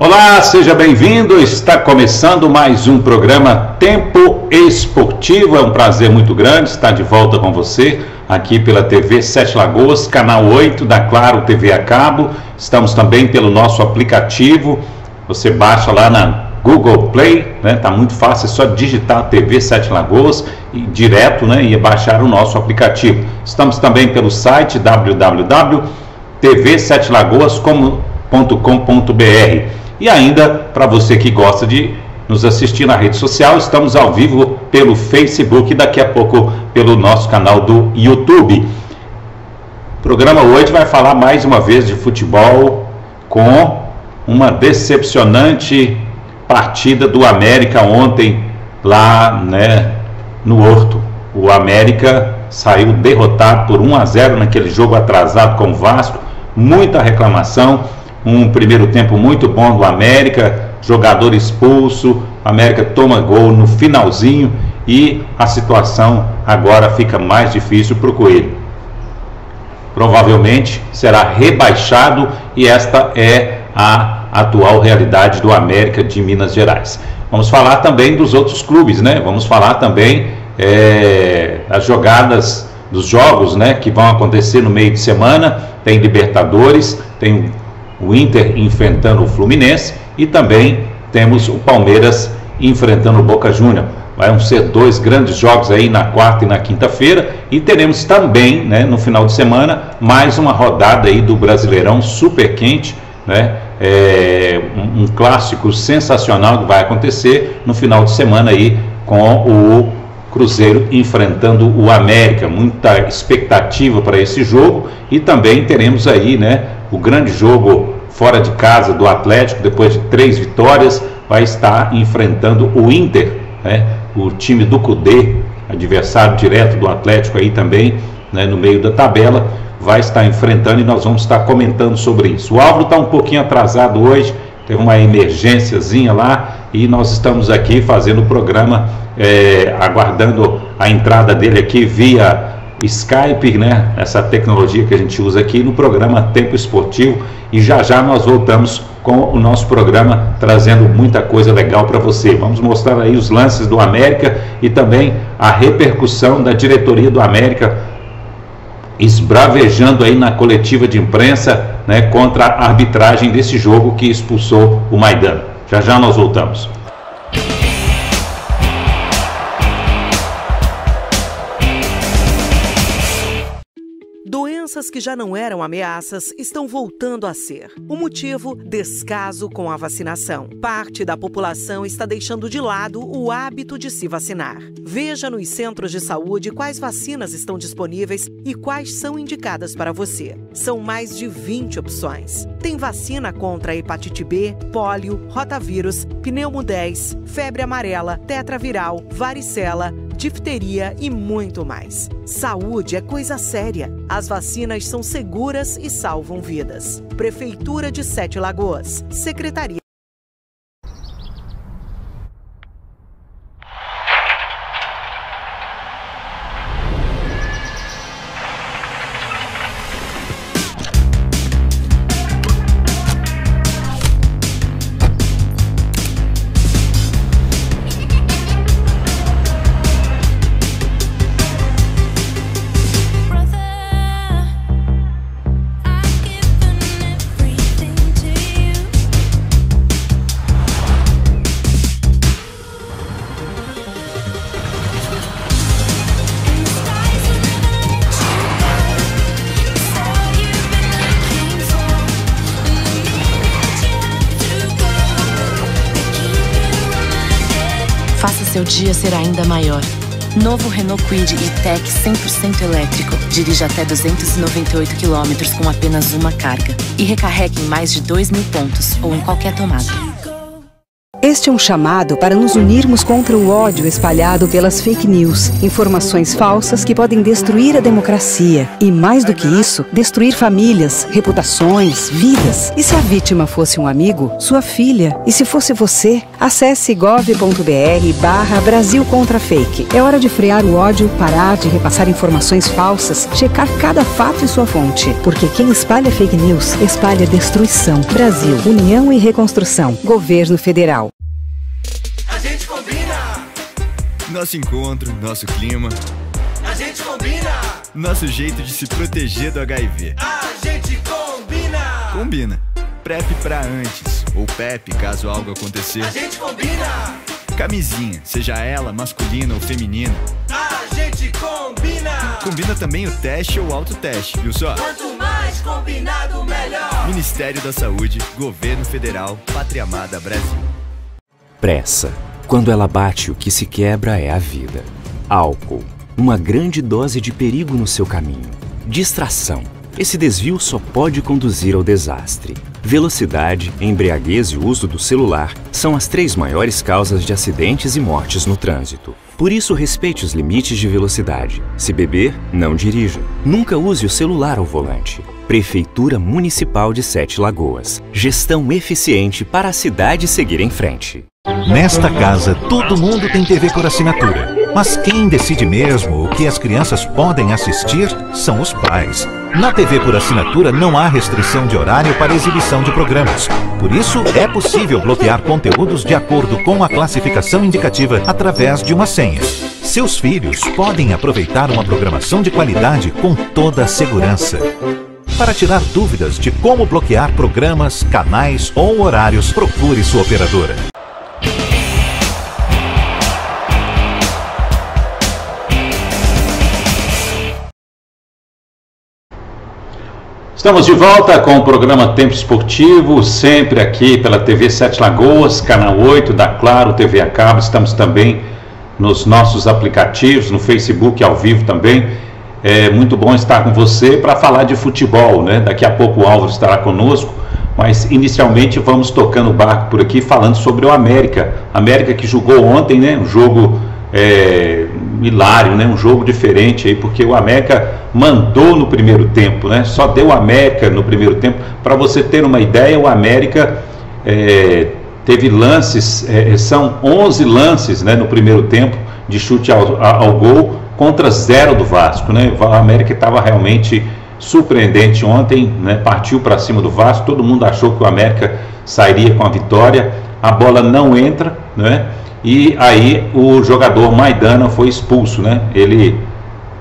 Olá, seja bem-vindo. Está começando mais um programa Tempo Esportivo. É um prazer muito grande estar de volta com você aqui pela TV Sete Lagoas, canal 8 da Claro TV a cabo. Estamos também pelo nosso aplicativo. Você baixa lá na Google Play, né? Tá muito fácil, é só digitar TV Sete Lagoas e direto, né? E baixar o nosso aplicativo. Estamos também pelo site www.tv7lagoas.com.br. E ainda, para você que gosta de nos assistir na rede social, estamos ao vivo pelo Facebook e daqui a pouco pelo nosso canal do YouTube. O programa hoje vai falar mais uma vez de futebol com uma decepcionante partida do América ontem lá, né, no Horto. O América saiu derrotado por 1-0 naquele jogo atrasado com o Vasco, muita reclamação. Um primeiro tempo muito bom do América, jogador expulso, o América toma gol no finalzinho e a situação agora fica mais difícil para o Coelho. Provavelmente será rebaixado e esta é a atual realidade do América de Minas Gerais. Vamos falar também dos outros clubes, né? Vamos falar também das jogadas dos jogos, né, que vão acontecer no meio de semana. Tem Libertadores, tem o Inter enfrentando o Fluminense e também temos o Palmeiras enfrentando o Boca Juniors. Vão ser dois grandes jogos aí na quarta e na quinta-feira e teremos também, né, no final de semana, mais uma rodada aí do Brasileirão super quente, né, um clássico sensacional que vai acontecer no final de semana aí com o Cruzeiro enfrentando o América. Muita expectativa para esse jogo e também teremos aí, né, o grande jogo fora de casa do Atlético, depois de 3 vitórias, vai estar enfrentando o Inter, né, o time do Cudê, adversário direto do Atlético aí também, né, no meio da tabela, vai estar enfrentando e nós vamos estar comentando sobre isso. O Álvaro está um pouquinho atrasado hoje, teve uma emergênciazinha lá e nós estamos aqui fazendo o programa, aguardando a entrada dele aqui via Skype, né? Essa tecnologia que a gente usa aqui no programa Tempo Esportivo, e já já nós voltamos com o nosso programa trazendo muita coisa legal para você. Vamos mostrar aí os lances do América e também a repercussão da diretoria do América esbravejando aí na coletiva de imprensa, né, contra a arbitragem desse jogo que expulsou o Maidana. Já já nós voltamos. Doenças que já não eram ameaças estão voltando a ser. O motivo? Descaso com a vacinação. Parte da população está deixando de lado o hábito de se vacinar. Veja nos centros de saúde quais vacinas estão disponíveis e quais são indicadas para você. São mais de 20 opções. Tem vacina contra hepatite B, pólio, rotavírus, pneumo 10, febre amarela, tetraviral, varicela, difteria e muito mais. Saúde é coisa séria. As vacinas são seguras e salvam vidas. Prefeitura de Sete Lagoas. Secretaria. Faça seu dia ser ainda maior. Novo Renault Kwid E-Tech 100% elétrico. Dirija até 298 km com apenas uma carga. E recarregue em mais de 2.000 pontos ou em qualquer tomada. Este é um chamado para nos unirmos contra o ódio espalhado pelas fake news, informações falsas que podem destruir a democracia e, mais do que isso, destruir famílias, reputações, vidas. E se a vítima fosse um amigo, sua filha? E se fosse você? Acesse gov.br/Brasil contra Fake. É hora de frear o ódio, parar de repassar informações falsas, checar cada fato e sua fonte. Porque quem espalha fake news, espalha destruição. Brasil, União e Reconstrução. Governo Federal. A gente combina. Nosso encontro, nosso clima. A gente combina. Nosso jeito de se proteger do HIV. A gente combina. Combina. PrEP pra antes, ou PEP caso algo acontecer. A gente combina. Camisinha, seja ela masculina ou feminina. A gente combina. Combina também o teste ou autoteste, viu só? Quanto mais combinado, melhor. Ministério da Saúde, Governo Federal, Pátria Amada Brasil. Pressa. Quando ela bate, o que se quebra é a vida. Álcool. Uma grande dose de perigo no seu caminho. Distração. Esse desvio só pode conduzir ao desastre. Velocidade, embriaguez e uso do celular são as 3 maiores causas de acidentes e mortes no trânsito. Por isso, respeite os limites de velocidade. Se beber, não dirija. Nunca use o celular ao volante. Prefeitura Municipal de Sete Lagoas. Gestão eficiente para a cidade seguir em frente. Nesta casa, todo mundo tem TV por assinatura. Mas quem decide mesmo o que as crianças podem assistir são os pais. Na TV por assinatura não há restrição de horário para exibição de programas. Por isso, é possível bloquear conteúdos de acordo com a classificação indicativa através de uma senha. Seus filhos podem aproveitar uma programação de qualidade com toda a segurança. Para tirar dúvidas de como bloquear programas, canais ou horários, procure sua operadora. Estamos de volta com o programa Tempo Esportivo, sempre aqui pela TV Sete Lagoas, canal 8 da Claro, TV a cabo. Estamos também nos nossos aplicativos, no Facebook ao vivo também. É muito bom estar com você para falar de futebol, né? Daqui a pouco o Álvaro estará conosco, mas inicialmente vamos tocando o barco por aqui falando sobre o América. América que jogou ontem, né? Um jogo hilário, né? Um jogo diferente aí, porque o América mandou no primeiro tempo, né? Só deu o América no primeiro tempo. Para você ter uma ideia, o América teve lances, são 11 lances, né, no primeiro tempo de chute ao gol contra 0 do Vasco, né? O América estava realmente surpreendente ontem, né? Partiu para cima do Vasco, todo mundo achou que o América sairia com a vitória, a bola não entra, né? E aí o jogador Maidana foi expulso, né? Ele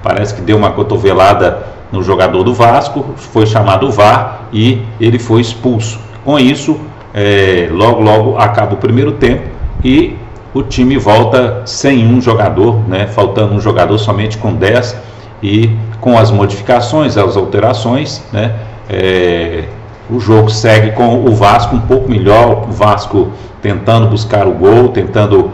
parece que deu uma cotovelada no jogador do Vasco, foi chamado o VAR e ele foi expulso. Com isso, logo acaba o primeiro tempo e o time volta sem um jogador, né? Faltando um jogador somente com 10 e com as modificações, as alterações, né? O jogo segue com o Vasco um pouco melhor, o Vasco tentando buscar o gol, tentando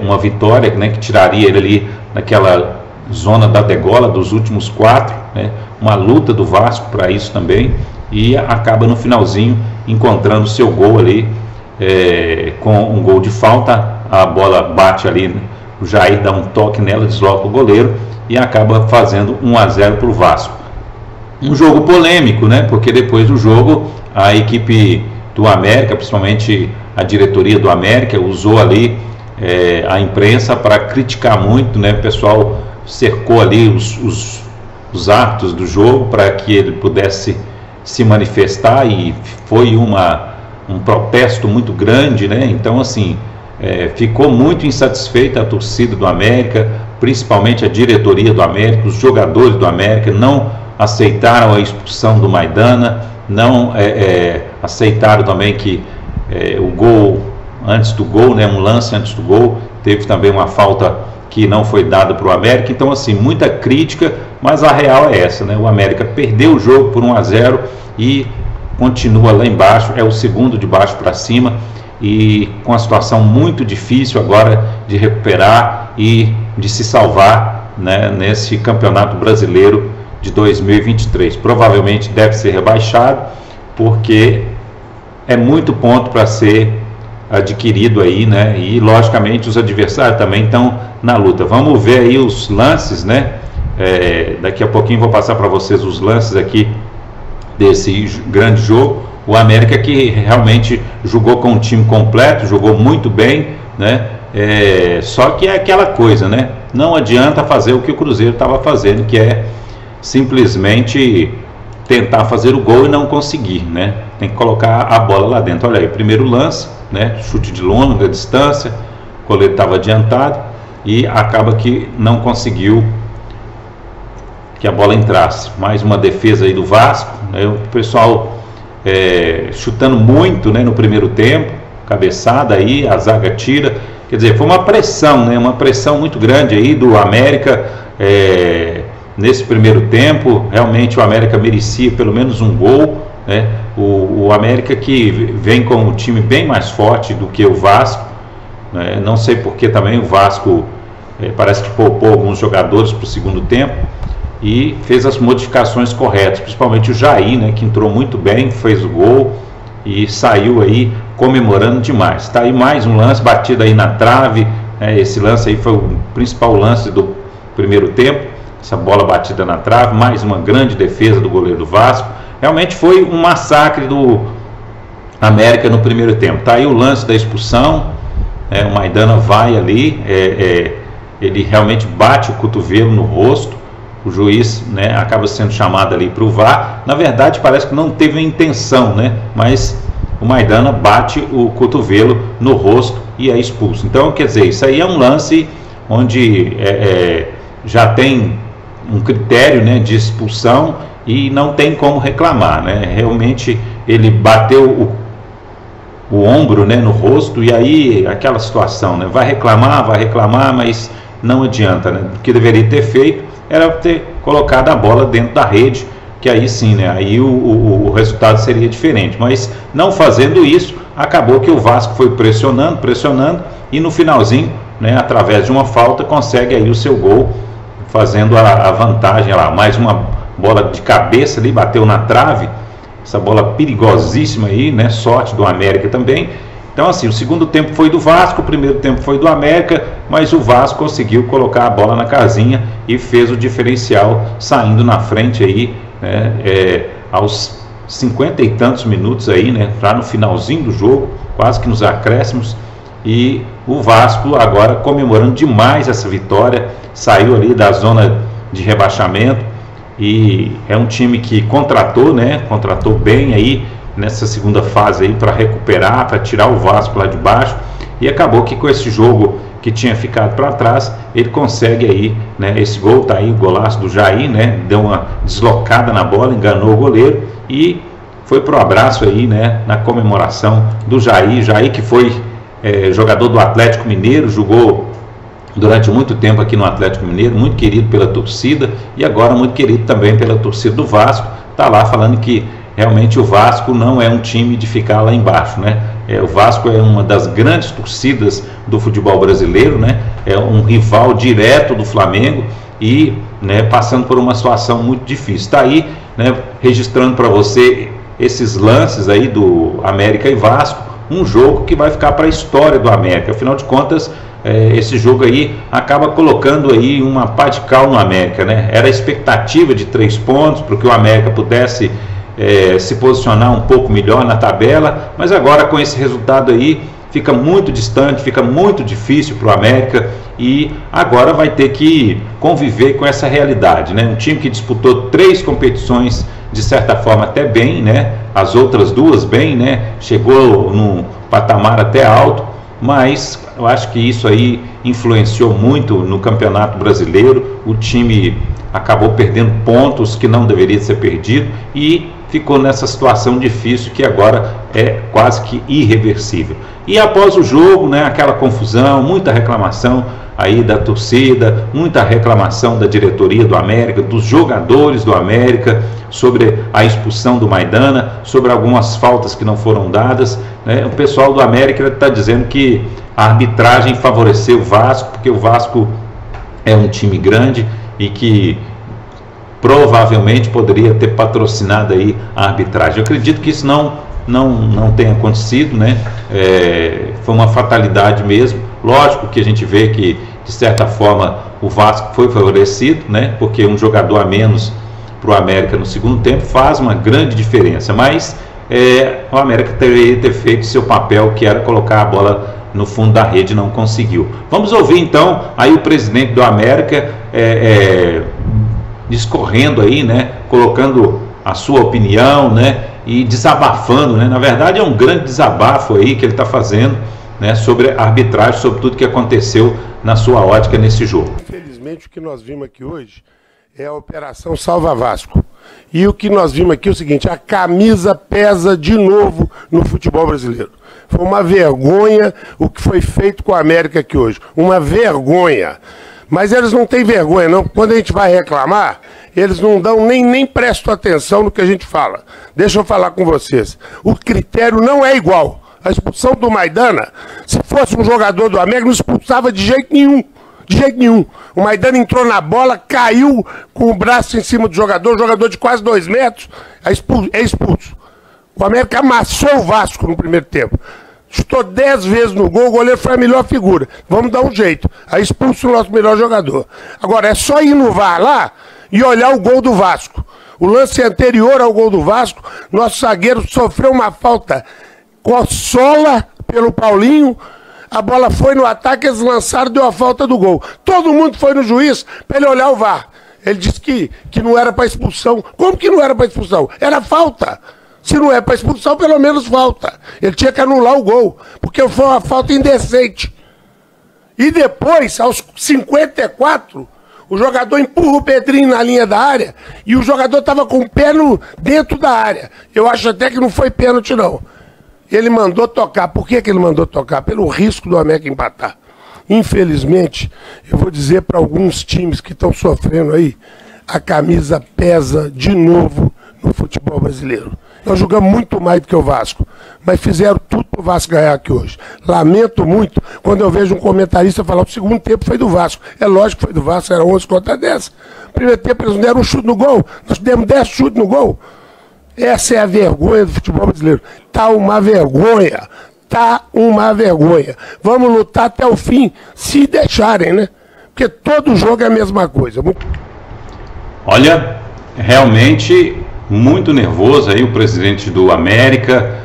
uma vitória, né, que tiraria ele ali naquela zona da degola dos últimos 4, né, uma luta do Vasco para isso também, e acaba no finalzinho encontrando seu gol ali, com um gol de falta, a bola bate ali, né, o Jair dá um toque nela, desloca o goleiro e acaba fazendo 1-0 para o Vasco. Um jogo polêmico, né, porque depois do jogo a equipe do América, principalmente a diretoria do América, usou ali a imprensa para criticar muito, né? O pessoal cercou ali os atos do jogo para que ele pudesse se manifestar e foi um protesto muito grande, né? Então, assim, ficou muito insatisfeita a torcida do América, principalmente a diretoria do América, os jogadores do América não aceitaram a expulsão do Maidana, não aceitaram também que o gol antes do gol, né, um lance antes do gol, teve também uma falta que não foi dada para o América. Então, assim, muita crítica, mas a real é essa, né? O América perdeu o jogo por 1-0 e continua lá embaixo, é o segundo de baixo para cima e com a situação muito difícil agora de recuperar e de se salvar, né, nesse Campeonato Brasileiro de 2023. Provavelmente deve ser rebaixado porque é muito ponto para ser adquirido aí, né? E logicamente os adversários também estão na luta. Vamos ver aí os lances, né? Daqui a pouquinho vou passar para vocês os lances aqui desse grande jogo. O América que realmente jogou com um time completo, jogou muito bem, né? Só que é aquela coisa, né? Não adianta fazer o que o Cruzeiro estava fazendo, que é simplesmente tentar fazer o gol e não conseguir, né? Tem que colocar a bola lá dentro. Olha aí, primeiro lance, né? Chute de longa distância, o goleiro estava adiantado e acaba que não conseguiu que a bola entrasse. Mais uma defesa aí do Vasco, né? O pessoal chutando muito, né, no primeiro tempo, cabeçada aí, a zaga tira. Quer dizer, foi uma pressão, né? Uma pressão muito grande aí do América nesse primeiro tempo. Realmente o América merecia pelo menos um gol, né? O América que vem com um time bem mais forte do que o Vasco, né? Não sei porque também o Vasco parece que poupou alguns jogadores para o segundo tempo e fez as modificações corretas, principalmente o Jair, né, que entrou muito bem, fez o gol e saiu aí comemorando demais. Tá aí mais um lance, batido aí na trave, né? Esse lance aí foi o principal lance do primeiro tempo, essa bola batida na trave, mais uma grande defesa do goleiro do Vasco. Realmente foi um massacre do América no primeiro tempo. Tá aí o lance da expulsão, o Maidana vai ali, ele realmente bate o cotovelo no rosto, o juiz, né, acaba sendo chamado ali para o VAR. Na verdade parece que não teve intenção, né, mas o Maidana bate o cotovelo no rosto e é expulso. Então, quer dizer, isso aí é um lance onde já tem um critério, né, de expulsão e não tem como reclamar, né? Realmente ele bateu o ombro, né, no rosto, e aí aquela situação, né, vai reclamar, mas não adianta, né? O que deveria ter feito era ter colocado a bola dentro da rede, que aí sim, né, aí o resultado seria diferente. Mas não fazendo isso, acabou que o Vasco foi pressionando e no finalzinho, né, através de uma falta, consegue aí o seu gol, fazendo a vantagem lá. Mais uma bola de cabeça ali, bateu na trave, essa bola perigosíssima aí, né, sorte do América também. Então assim, o segundo tempo foi do Vasco, o primeiro tempo foi do América, mas o Vasco conseguiu colocar a bola na casinha e fez o diferencial, saindo na frente aí, né, aos 50 e tantos minutos aí, né, já no finalzinho do jogo, quase que nos acréscimos, e o Vasco agora comemorando demais essa vitória, saiu ali da zona de rebaixamento e é um time que contratou, né, contratou bem aí nessa segunda fase aí para recuperar, para tirar o Vasco lá de baixo, e acabou que com esse jogo que tinha ficado para trás, ele consegue aí, né, esse gol, tá aí o golaço do Jair, né, deu uma deslocada na bola, enganou o goleiro e foi pro abraço aí, né, na comemoração do Jair que foi jogador do Atlético Mineiro, jogou durante muito tempo aqui no Atlético Mineiro, muito querido pela torcida e agora muito querido também pela torcida do Vasco. Tá lá falando que realmente o Vasco não é um time de ficar lá embaixo, né? O Vasco é uma das grandes torcidas do futebol brasileiro, né? É um rival direto do Flamengo e, né, passando por uma situação muito difícil. Está aí, né, registrando para você esses lances aí do América e Vasco, um jogo que vai ficar para a história do América. Afinal de contas, esse jogo aí acaba colocando aí uma pá de cal no América, né? Era a expectativa de 3 pontos para que o América pudesse se posicionar um pouco melhor na tabela, mas agora com esse resultado aí fica muito distante, fica muito difícil para o América e agora vai ter que conviver com essa realidade, né? Um time que disputou 3 competições de certa forma até bem, né? As outras 2 bem, né? Chegou num patamar até alto, mas eu acho que isso aí influenciou muito no Campeonato Brasileiro. O time acabou perdendo pontos que não deveria ser perdido e ficou nessa situação difícil que agora é quase que irreversível. E após o jogo, né, aquela confusão, muita reclamação aí da torcida, muita reclamação da diretoria do América, dos jogadores do América, sobre a expulsão do Maidana, sobre algumas faltas que não foram dadas, né? O pessoal do América está dizendo que a arbitragem favoreceu o Vasco, porque o Vasco é um time grande e que provavelmente poderia ter patrocinado aí a arbitragem. Eu acredito que isso não não tenha acontecido, né? Foi uma fatalidade mesmo. Lógico que a gente vê que, de certa forma, o Vasco foi favorecido, né? Porque um jogador a menos para o América no segundo tempo faz uma grande diferença, mas o América teria ter feito seu papel, que era colocar a bola no fundo da rede, não conseguiu. Vamos ouvir então aí o presidente do América discorrendo aí, né, colocando a sua opinião, né, e desabafando, né. Na verdade é um grande desabafo aí que ele está fazendo, né, sobre a arbitragem, sobre tudo que aconteceu na sua ótica nesse jogo. Infelizmente o que nós vimos aqui hoje é a Operação Salva Vasco. E o que nós vimos aqui é o seguinte: a camisa pesa de novo no futebol brasileiro. Foi uma vergonha o que foi feito com a América aqui hoje. Uma vergonha. Mas eles não têm vergonha, não. Quando a gente vai reclamar, eles não dão nem prestam atenção no que a gente fala. Deixa eu falar com vocês. O critério não é igual. A expulsão do Maidana, se fosse um jogador do América, não expulsava de jeito nenhum. De jeito nenhum. O Maidana entrou na bola, caiu com o braço em cima do jogador de quase 2 metros, é expulso. O América amassou o Vasco no primeiro tempo. Chutou 10 vezes no gol, o goleiro foi a melhor figura. Vamos dar um jeito. Aí expulso o nosso melhor jogador. Agora, é só ir no VAR lá e olhar o gol do Vasco. O lance anterior ao gol do Vasco, nosso zagueiro sofreu uma falta com a sola pelo Paulinho. A bola foi no ataque, eles lançaram, deu a falta do gol. Todo mundo foi no juiz para ele olhar o VAR. Ele disse que não era para expulsão. Como que não era para expulsão? Era falta. Se não é para expulsão, pelo menos falta. Ele tinha que anular o gol, porque foi uma falta indecente. E depois, aos 54, o jogador empurra o Pedrinho na linha da área e o jogador estava com o pé dentro da área. Eu acho até que não foi pênalti, não. Ele mandou tocar. Por que ele mandou tocar? Pelo risco do América empatar. Infelizmente, eu vou dizer para alguns times que estão sofrendo aí, a camisa pesa de novo no futebol brasileiro. Nós jogamos muito mais do que o Vasco, mas fizeram tudo para o Vasco ganhar aqui hoje. Lamento muito quando eu vejo um comentarista falar que o segundo tempo foi do Vasco. É lógico que foi do Vasco, era 11 contra 10. Primeiro tempo eles não deram um chute no gol, nós demos 10 chutes no gol. Essa é a vergonha do futebol brasileiro. Tá uma vergonha. Tá uma vergonha. Vamos lutar até o fim, se deixarem, né? Porque todo jogo é a mesma coisa. Olha, realmente muito nervoso aí o presidente do América.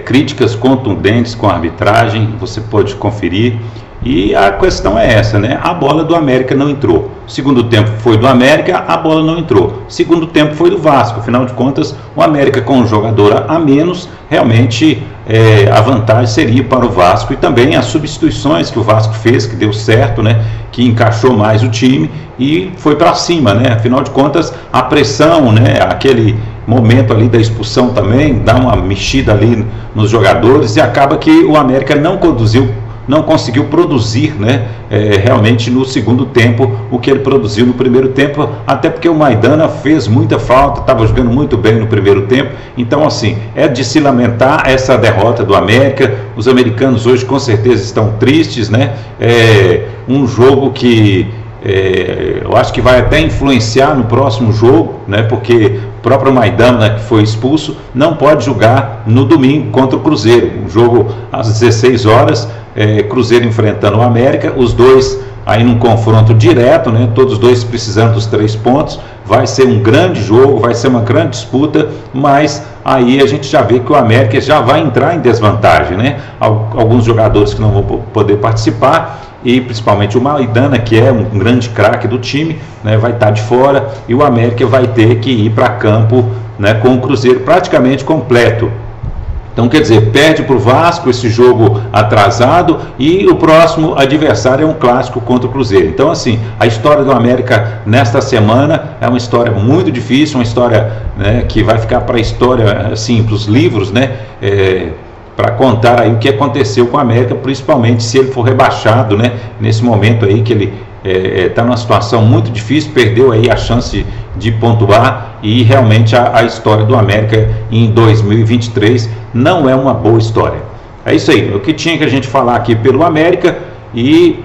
Críticas contundentes com a arbitragem, você pode conferir. E a questão é essa, né? A bola do América não entrou. Segundo tempo foi do América, a bola não entrou. Segundo tempo foi do Vasco. Afinal de contas, o América com um jogador a menos, realmente a vantagem seria para o Vasco. E também as substituições que o Vasco fez, que deu certo, né? Que encaixou mais o time e foi para cima, né? Afinal de contas, a pressão, né? Aquele momento ali da expulsão também dá uma mexida ali nos jogadores e acaba que o América não conseguiu produzir, né, realmente no segundo tempo o que ele produziu no primeiro tempo, até porque o Maidana fez muita falta, estava jogando muito bem no primeiro tempo. Então, assim, é de se lamentar essa derrota do América. Os americanos hoje com certeza estão tristes, né? Um jogo que eu acho que vai até influenciar no próximo jogo, né? Porque o próprio Maidana, que foi expulso, não pode jogar no domingo contra o Cruzeiro. Um jogo às 16 horas, Cruzeiro enfrentando o América, os dois aí num confronto direto, né? Todos os dois precisando dos 3 pontos. Vai ser um grande jogo, vai ser uma grande disputa, mas aí a gente já vê que o América já vai entrar em desvantagem, né? Alguns jogadores que não vão poder participar, e principalmente o Maidana, que é um grande craque do time, né, vai estar de fora, e o América vai ter que ir para campo, né, com o Cruzeiro praticamente completo. Então, quer dizer, perde para o Vasco esse jogo atrasado e o próximo adversário é um clássico contra o Cruzeiro. Então, assim, a história do América nesta semana é uma história muito difícil, uma história, né, que vai ficar para a história, assim, para os livros, né, para contar aí o que aconteceu com o América, principalmente se ele for rebaixado, né, nesse momento aí que ele está numa situação muito difícil, perdeu aí a chance de pontuar, e realmente a história do América em 2023 não é uma boa história. É isso aí, o que tinha que a gente falar aqui pelo América, e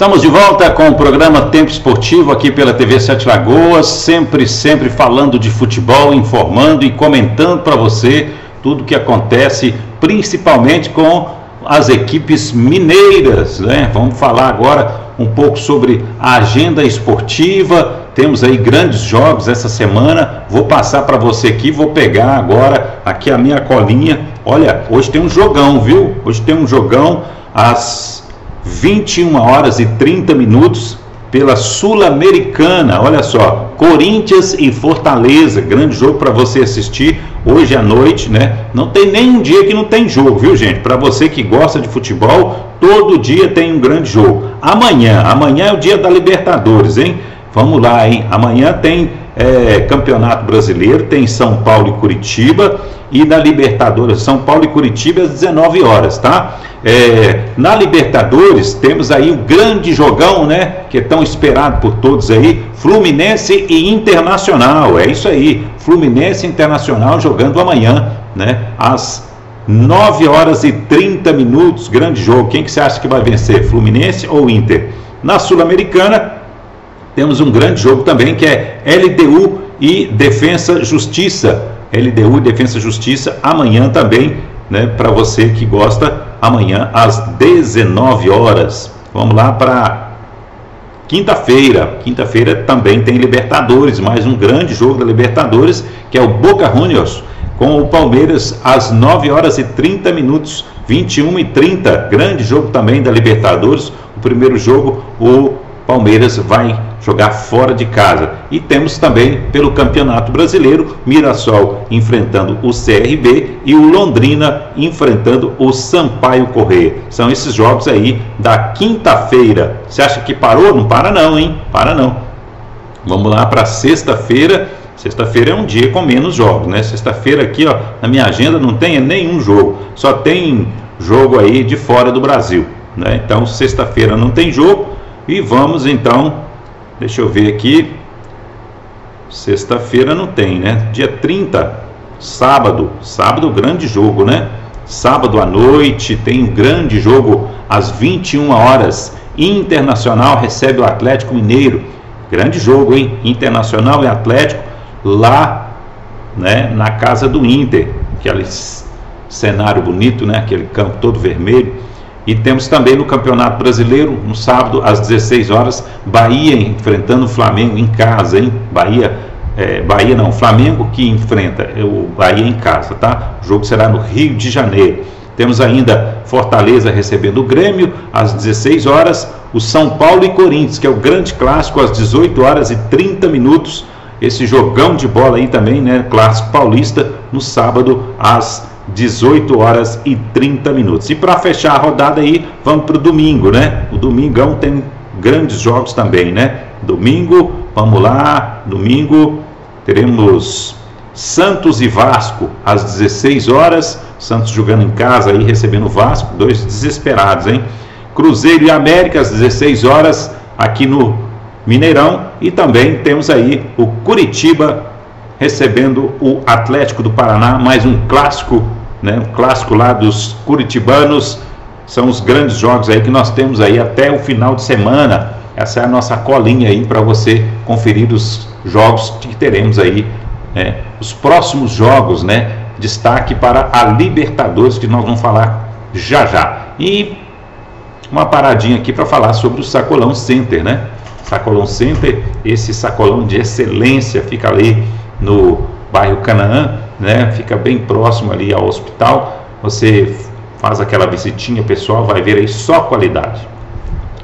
Estamos de volta com o programa Tempo Esportivo aqui pela TV Sete Lagoas, sempre falando de futebol, informando e comentando para você tudo que acontece, principalmente com as equipes mineiras, né? Vamos falar agora um pouco sobre a agenda esportiva. Temos aí grandes jogos essa semana. Vou passar para você aqui, vou pegar agora aqui a minha colinha. Olha, hoje tem um jogão, viu? Hoje tem um jogão às 21h30 pela Sul-Americana. Olha só, Corinthians e Fortaleza, grande jogo para você assistir hoje à noite, né? Não tem nenhum dia que não tem jogo, viu, gente? Para você que gosta de futebol, todo dia tem um grande jogo. Amanhã é o dia da Libertadores, hein? Vamos lá, hein? Amanhã tem Campeonato Brasileiro, tem São Paulo e Curitiba, e na Libertadores, São Paulo e Curitiba às 19h, tá? Na Libertadores temos aí um grande jogão, né? Que é tão esperado por todos aí, Fluminense e Internacional, é isso aí, Fluminense e Internacional jogando amanhã, né? Às 9h30, grande jogo. Quem que você acha que vai vencer, Fluminense ou Inter? Na Sul-Americana temos um grande jogo também, que é LDU e Defensa Justiça. LDU e Defensa Justiça amanhã também, né? Para você que gosta, amanhã às 19h. Vamos lá para quinta-feira. Quinta-feira também tem Libertadores, mais um grande jogo da Libertadores, que é o Boca Juniors com o Palmeiras às 9h30, 21h30. Grande jogo também da Libertadores. O primeiro jogo, o Palmeiras vai jogar fora de casa. E temos também pelo Campeonato Brasileiro, Mirassol enfrentando o CRB e o Londrina enfrentando o Sampaio Corrêa. São esses jogos aí da quinta-feira. Você acha que parou? Não para não, hein? Para não. Vamos lá para sexta-feira. Sexta-feira é um dia com menos jogos, né? Sexta-feira aqui, ó, na minha agenda não tem nenhum jogo. Só tem jogo aí de fora do Brasil, né? Então, sexta-feira não tem jogo. E vamos então, deixa eu ver aqui, sexta-feira não tem, né? Dia 30, sábado grande jogo, né? Sábado à noite tem um grande jogo às 21h, Internacional recebe o Atlético Mineiro, grande jogo, hein? Internacional e Atlético lá, né? Na casa do Inter, aquele cenário bonito, né? Aquele campo todo vermelho. E temos também no Campeonato Brasileiro, no sábado, às 16h, Bahia enfrentando o Flamengo em casa, hein? Flamengo que enfrenta o Bahia em casa, tá? O jogo será no Rio de Janeiro. Temos ainda Fortaleza recebendo o Grêmio às 16h, o São Paulo e Corinthians, que é o grande clássico, às 18h30. Esse jogão de bola aí também, né? Clássico paulista, no sábado, às 18h30. E para fechar a rodada aí, vamos para o domingo, né? O domingão tem grandes jogos também, né? Domingo, vamos lá, domingo teremos Santos e Vasco às 16h. Santos jogando em casa aí, recebendo o Vasco, dois desesperados, hein? Cruzeiro e América às 16h aqui no Mineirão. E também temos aí o Curitiba recebendo o Atlético do Paraná, mais um clássico, né? Um clássico lá dos curitibanos. São os grandes jogos aí que nós temos aí até o final de semana. Essa é a nossa colinha aí para você conferir os jogos que teremos aí, né? Os próximos jogos, né? Destaque para a Libertadores, que nós vamos falar já já. E uma paradinha aqui para falar sobre o Sacolão Center, né? Sacolão Center, esse sacolão de excelência, fica ali no bairro Canaã, né? Fica bem próximo ali ao hospital. Você faz aquela visitinha, pessoal, vai ver aí só qualidade.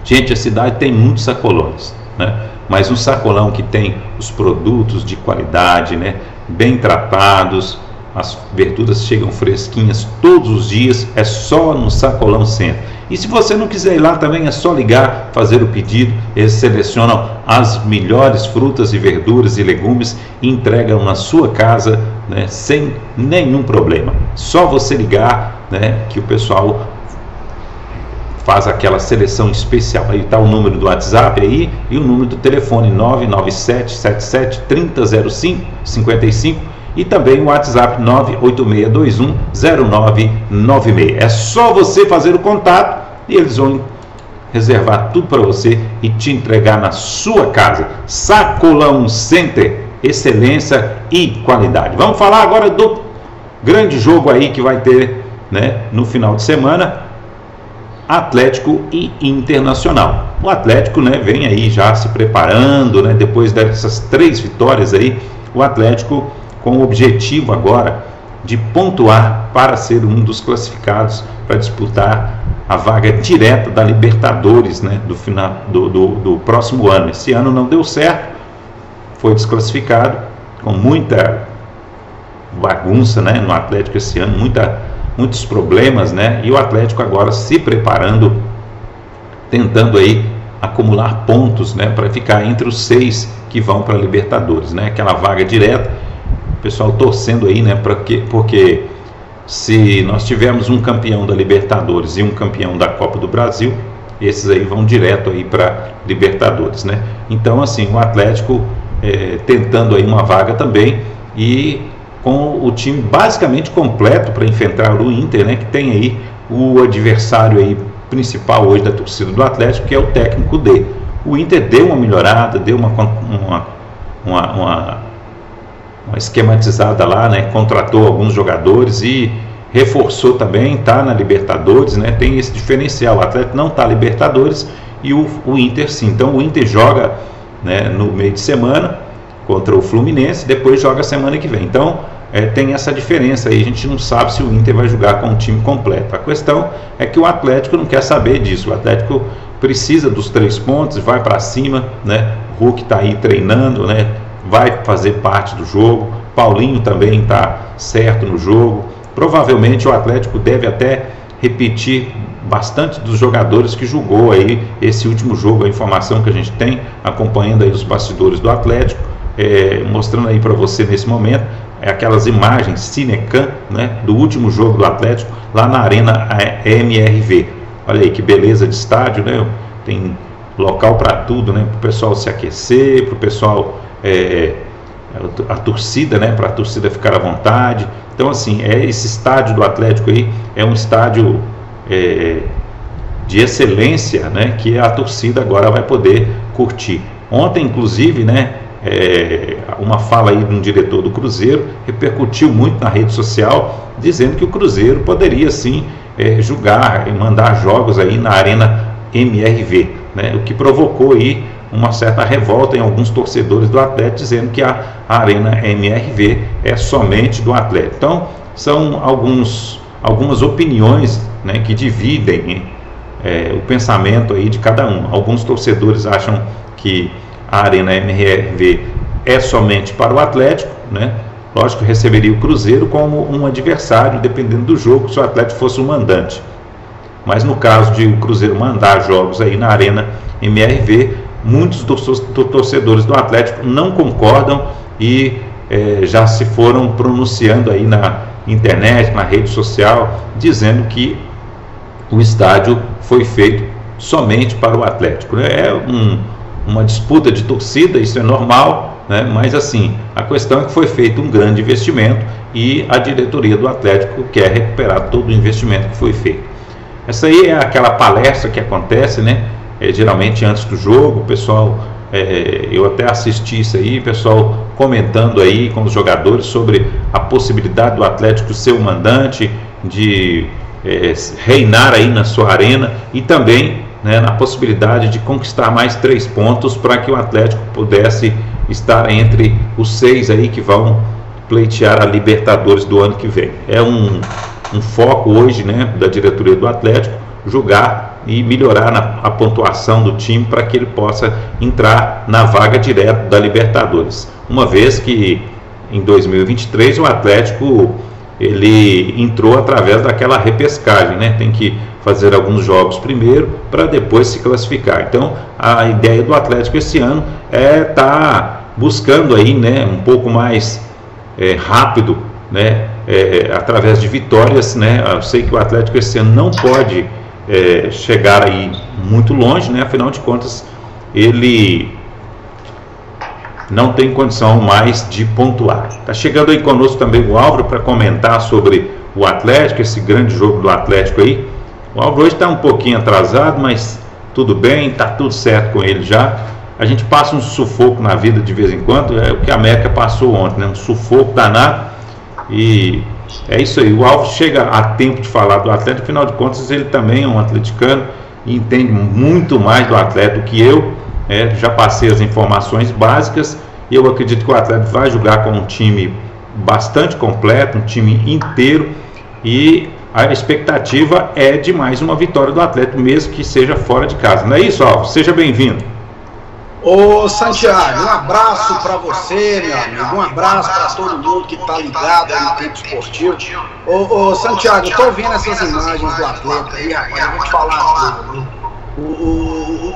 Gente, a cidade tem muitos sacolões, né? Mas um sacolão que tem os produtos de qualidade, né? Bem tratados, as verduras chegam fresquinhas todos os dias, é só no Sacolão Center. E se você não quiser ir lá também, é só ligar, fazer o pedido. Eles selecionam as melhores frutas e verduras e legumes e entregam na sua casa, né, sem nenhum problema. Só você ligar, né, que o pessoal faz aquela seleção especial. Aí está o número do WhatsApp aí e o número do telefone 99777300555 e também o WhatsApp 986210996. É só você fazer o contato e eles vão reservar tudo para você e te entregar na sua casa. Sacolão Center, excelência e qualidade. Vamos falar agora do grande jogo aí que vai ter, né, no final de semana, Atlético e Internacional. O Atlético, né, vem aí já se preparando, né, depois dessas 3 vitórias aí, o Atlético com o objetivo agora de pontuar para ser um dos classificados para disputar a vaga direta da Libertadores, né, do final do próximo ano. Esse ano não deu certo, foi desclassificado com muita bagunça, né, no Atlético esse ano, muitos problemas, né, e o Atlético agora se preparando, tentando aí acumular pontos, né, para ficar entre os 6 que vão para a Libertadores, né, aquela vaga direta. O pessoal torcendo aí, né, porque se nós tivermos um campeão da Libertadores e um campeão da Copa do Brasil, esses aí vão direto aí para Libertadores, né? Então, assim, o Atlético tentando aí uma vaga também e com o time basicamente completo para enfrentar o Inter, né, que tem aí o adversário aí principal hoje da torcida do Atlético, que é o técnico D. O Inter deu uma melhorada, deu uma esquematizada lá, né, contratou alguns jogadores e reforçou também, está na Libertadores, né, tem esse diferencial. O Atlético não está na Libertadores e o Inter sim. Então o Inter joga, né, no meio de semana contra o Fluminense, depois joga semana que vem. Então tem essa diferença aí, a gente não sabe se o Inter vai jogar com o time completo. A questão é que o Atlético não quer saber disso. O Atlético precisa dos 3 pontos, vai para cima, né? O Hulk está aí treinando, né? Vai fazer parte do jogo. Paulinho também está certo no jogo. Provavelmente o Atlético deve até repetir bastante dos jogadores que jogou aí esse último jogo. A informação que a gente tem, acompanhando aí os bastidores do Atlético, mostrando aí para você nesse momento, aquelas imagens Cinecam, né, do último jogo do Atlético lá na Arena MRV. Olha aí que beleza de estádio, né? Tem local para tudo, né? Para o pessoal se aquecer, para o pessoal a torcida, né? Para a torcida ficar à vontade. Então, assim, esse estádio do Atlético aí é um estádio de excelência, né? Que a torcida agora vai poder curtir. Ontem, inclusive, né? Uma fala aí de um diretor do Cruzeiro repercutiu muito na rede social, dizendo que o Cruzeiro poderia sim jogar e mandar jogos aí na Arena MRV, né? O que provocou aí uma certa revolta em alguns torcedores do Atlético, dizendo que a Arena MRV é somente do Atlético. Então são algumas opiniões, né, que dividem o pensamento aí de cada um. Alguns torcedores acham que a Arena MRV é somente para o Atlético, né? Lógico que receberia o Cruzeiro como um adversário, dependendo do jogo, se o Atlético fosse o mandante. Mas no caso de o Cruzeiro mandar jogos aí na Arena MRV, muitos torcedores do Atlético não concordam e já se foram pronunciando aí na internet, na rede social, dizendo que o estádio foi feito somente para o Atlético, né? Uma disputa de torcida, isso é normal, né? Mas assim, a questão é que foi feito um grande investimento e a diretoria do Atlético quer recuperar todo o investimento que foi feito. Essa aí é aquela palestra que acontece, né? Geralmente antes do jogo, o pessoal, eu até assisti isso aí, o pessoal comentando aí com os jogadores sobre a possibilidade do Atlético ser o mandante, de reinar aí na sua arena e também, né, na possibilidade de conquistar mais 3 pontos para que o Atlético pudesse estar entre os 6 aí que vão pleitear a Libertadores do ano que vem. É um foco hoje, né, da diretoria do Atlético, jogar e melhorar a pontuação do time para que ele possa entrar na vaga direta da Libertadores. Uma vez que em 2023 o Atlético ele entrou através daquela repescagem, né? Tem que fazer alguns jogos primeiro para depois se classificar. Então a ideia do Atlético esse ano é estar buscando aí, né, um pouco mais rápido, né, através de vitórias, né? Eu sei que o Atlético esse ano não pode chegar aí muito longe, né? Afinal de contas ele não tem condição mais de pontuar. Está chegando aí conosco também o Álvaro para comentar sobre o Atlético, esse grande jogo do Atlético aí. O Álvaro hoje está um pouquinho atrasado, mas tudo bem, está tudo certo com ele já. A gente passa um sufoco na vida de vez em quando, é o que a América passou ontem, né? Um sufoco danado. E é isso aí, o Alves chega a tempo de falar do atleta, afinal de contas ele também é um atleticano e entende muito mais do atleta do que eu. Já passei as informações básicas e eu acredito que o atleta vai jogar com um time bastante completo, um time inteiro, e a expectativa é de mais uma vitória do atleta, mesmo que seja fora de casa. Não é isso, Alves? Seja bem-vindo. Ô Santiago, um abraço para você, meu amigo, um abraço para todo mundo que tá ligado aí no Tempo Esportivo. Ô Santiago, eu tô vendo essas imagens do atleta aí, rapaz, eu vou te falar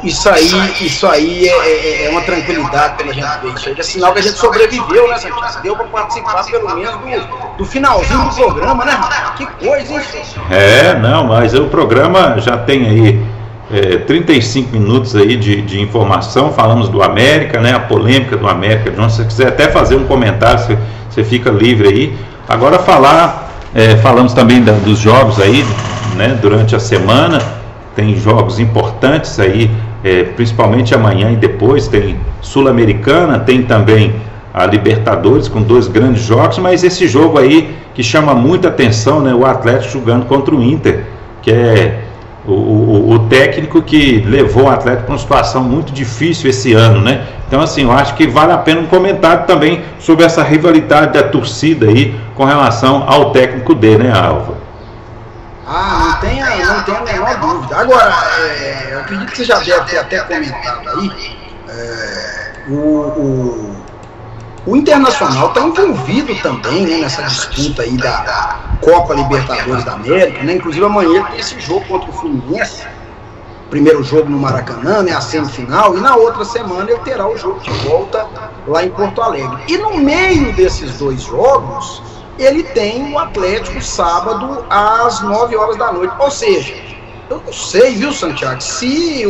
isso aí é uma tranquilidade pra gente ver. Isso aí é sinal que a gente sobreviveu, né, Santiago? Deu pra participar pelo menos do finalzinho do programa, né, rapaz? Que coisa, hein? Não, mas o programa já tem aí 35 minutos aí de informação. Falamos do América, né? A polêmica do América. Se você quiser até fazer um comentário, você fica livre aí. Agora falamos também dos jogos aí, né? Durante a semana tem jogos importantes aí, principalmente amanhã e depois tem Sul-Americana, tem também a Libertadores com 2 grandes jogos, mas esse jogo aí que chama muita atenção, né? O Atlético jogando contra o Inter, que é o técnico que levou o Atlético para uma situação muito difícil esse ano, né? Então, assim, eu acho que vale a pena um comentário também sobre essa rivalidade da torcida aí com relação ao técnico dele, né, Álvaro? Não tem a menor dúvida. Agora, eu acredito que você já deve ter até comentado aí, o Internacional está envolvido também, né, nessa disputa aí da Copa Libertadores da América, né? Inclusive amanhã tem esse jogo contra o Fluminense, primeiro jogo no Maracanã, né, a semifinal, e na outra semana ele terá o jogo de volta lá em Porto Alegre. E no meio desses 2 jogos, ele tem o Atlético sábado às 9 horas da noite. Ou seja, eu não sei, viu, Santiago, se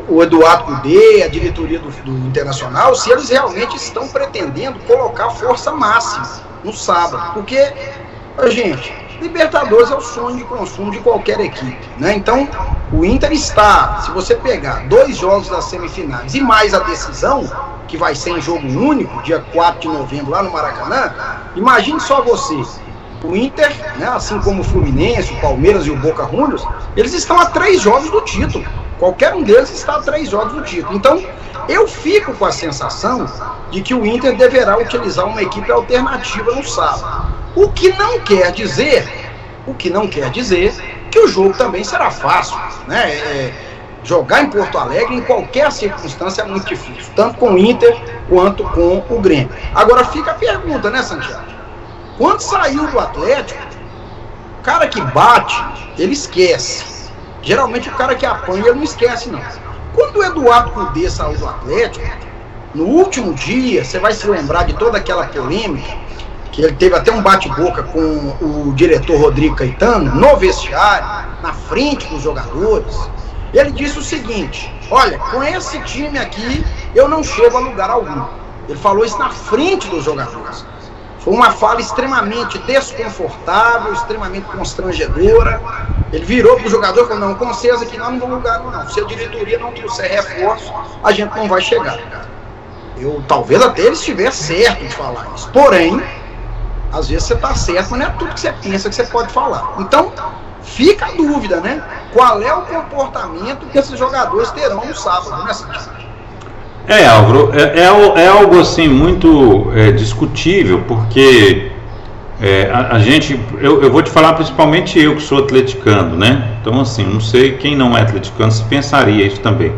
o Eduardo Cudê, a diretoria do Internacional, se eles realmente estão pretendendo colocar força máxima no sábado. Porque, gente, Libertadores é o sonho de consumo de qualquer equipe, né? Então, o Inter está, se você pegar 2 jogos das semifinais e mais a decisão, que vai ser em jogo único, dia 4 de novembro, lá no Maracanã, imagine só você, o Inter, né, assim como o Fluminense, o Palmeiras e o Boca Juniors, eles estão a 3 jogos do título. Qualquer um deles está a 3 jogos do título. Então, eu fico com a sensação de que o Inter deverá utilizar uma equipe alternativa no sábado. O que não quer dizer que o jogo também será fácil, né? Jogar em Porto Alegre, em qualquer circunstância, é muito difícil, tanto com o Inter quanto com o Grêmio. Agora fica a pergunta, né, Santiago? Quando saiu do Atlético, o cara que bate, ele esquece. Geralmente o cara que apanha, ele não esquece, não. Quando o Eduardo Cudê saiu do Atlético, no último dia, você vai se lembrar de toda aquela polêmica, que ele teve até um bate-boca com o diretor Rodrigo Caetano, no vestiário, na frente dos jogadores. Ele disse o seguinte: olha, com esse time aqui eu não chego a lugar algum. Ele falou isso na frente dos jogadores. Foi uma fala extremamente desconfortável, extremamente constrangedora. Ele virou para o jogador e falou: não, com vocês aqui nós não vamos lugar não. Se a diretoria não trouxer reforço, a gente não vai chegar. Talvez até ele estivesse certo de falar isso. Porém, às vezes você está certo, mas não é tudo que você pensa que você pode falar. Então, fica a dúvida, né? Qual é o comportamento que esses jogadores terão no sábado, né, Santiago? Álvaro, é algo assim muito discutível, porque a gente, eu vou te falar principalmente eu que sou atleticano, né? Então assim, não sei quem não é atleticano se pensaria isso também.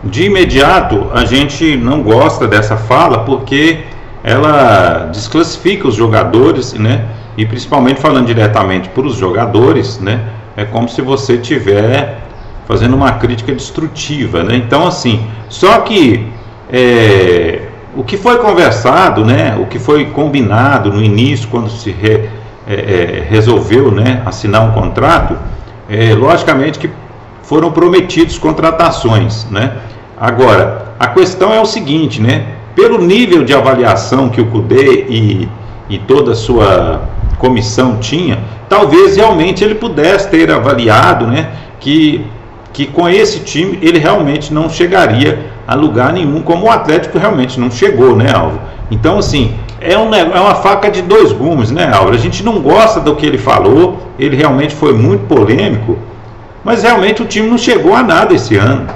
De imediato, a gente não gosta dessa fala porque ela desclassifica os jogadores, né? E principalmente falando diretamente para os jogadores, né? É como se você estiver fazendo uma crítica destrutiva, né? Então assim, só que o que foi conversado, né? O que foi combinado no início, quando se resolveu, né, assinar um contrato, logicamente que foram prometidos contratações, né? Agora, a questão é o seguinte, né? Pelo nível de avaliação que o Cudê e toda a sua comissão tinha, talvez realmente ele pudesse ter avaliado, né, que que com esse time ele realmente não chegaria a lugar nenhum, como o Atlético realmente não chegou, né, Álvaro? Então, assim, é uma faca de dois gumes, né, Álvaro? A gente não gosta do que ele falou, ele realmente foi muito polêmico, mas realmente o time não chegou a nada esse ano.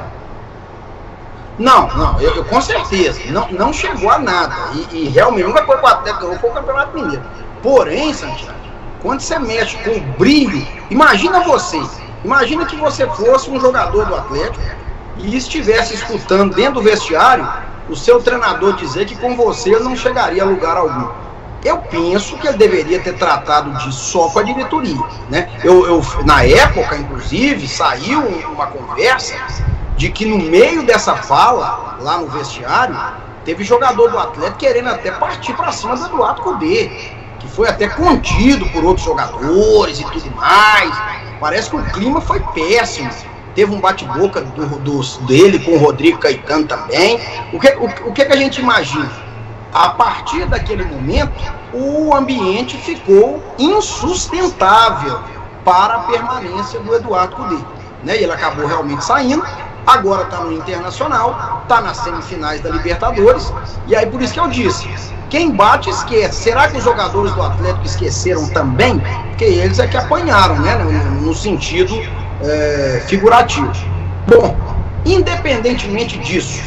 Não, eu com certeza, não chegou a nada, e realmente nunca foi para o Atlético, ganhou foi o Campeonato Mineiro. Porém, Santiago, quando você mexe com o brilho, imagina que você fosse um jogador do Atlético e estivesse escutando dentro do vestiário o seu treinador dizer que com você ele não chegaria a lugar algum. Eu penso que ele deveria ter tratado disso só com a diretoria, né? Na época, inclusive, saiu uma conversa de que no meio dessa fala, lá no vestiário, teve jogador do Atlético querendo até partir para cima do Eduardo Cudê, que foi até contido por outros jogadores e tudo mais. Parece que o clima foi péssimo. Teve um bate-boca dele com o Rodrigo Caetano também. O que a gente imagina? A partir daquele momento, o ambiente ficou insustentável para a permanência do Eduardo Cudê, né? E ele acabou realmente saindo. Agora está no Internacional, está nas semifinais da Libertadores. E aí por isso que eu disse, quem bate esquece. Será que os jogadores do Atlético esqueceram também? Porque eles é que apanharam, né? No sentido figurativo. Bom, independentemente disso,